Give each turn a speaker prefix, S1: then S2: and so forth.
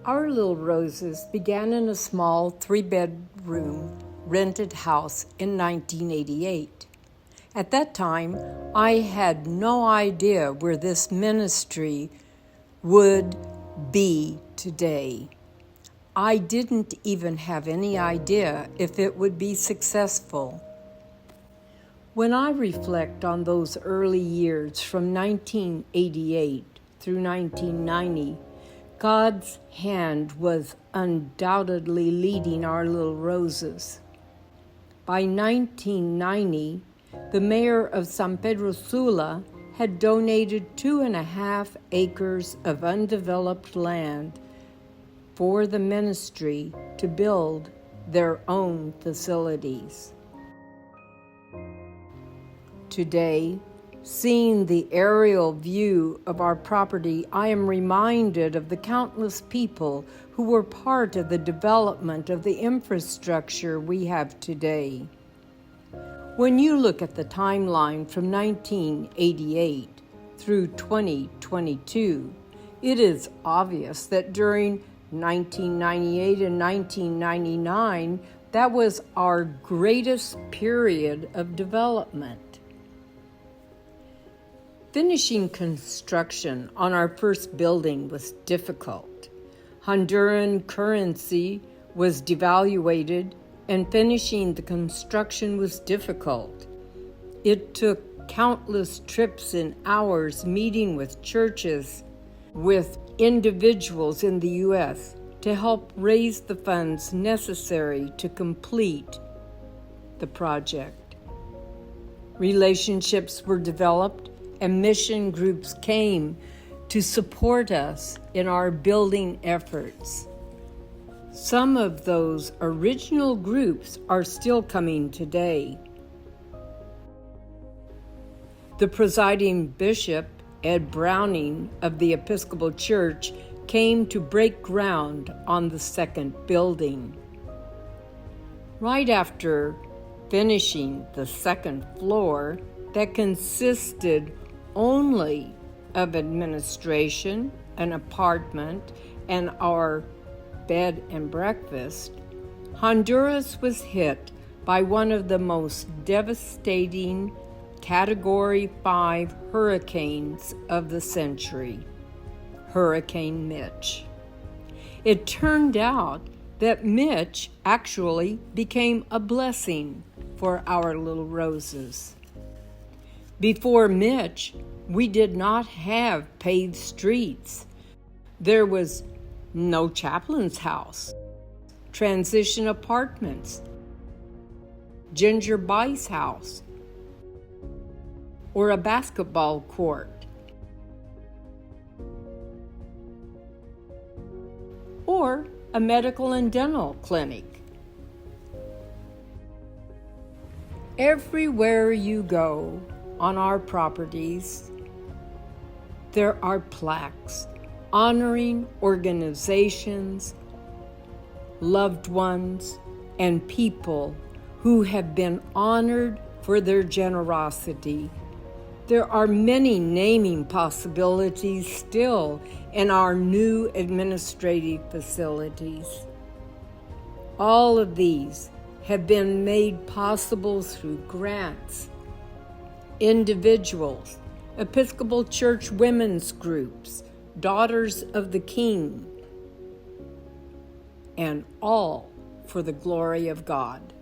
S1: Our Little Roses began in a small 3-bedroom rented house in 1988. At that time, I had no idea where this ministry would be today. I didn't even have any idea if it would be successful. When I reflect on those early years from 1988 through 1990, God's hand was undoubtedly leading Our Little Roses. By 1990, the mayor of San Pedro Sula had donated 2.5 acres of undeveloped land for the ministry to build their own facilities. Today, seeing the aerial view of our property, I am reminded of the countless people who were part of the development of the infrastructure we have today. When you look at the timeline from 1988 through 2022, it is obvious that during 1998 and 1999, that was our greatest period of development. Finishing construction on our first building was difficult. Honduran currency was devaluated, and finishing the construction was difficult. It took countless trips and hours meeting with churches, with individuals in the U.S. to help raise the funds necessary to complete the project. Relationships were developed, and mission groups came to support us in our building efforts. Some of those original groups are still coming today. The presiding bishop, Ed Browning of the Episcopal Church, came to break ground on the second building. Right after finishing the second floor, that consisted only of administration, an apartment, and our bed and breakfast, Honduras was hit by one of the most devastating Category 5 hurricanes of the century, Hurricane Mitch. It turned out that Mitch actually became a blessing for Our Little Roses. Before Mitch, we did not have paved streets. There was no chaplain's house, transition apartments, Ginger Bice house, or a basketball court, or a medical and dental clinic. Everywhere you go on our properties, there are plaques honoring organizations, loved ones, and people who have been honored for their generosity. There are many naming possibilities still in our new administrative facilities. All of these have been made possible through grants, individuals, Episcopal Church women's groups, Daughters of the King, and all for the glory of God.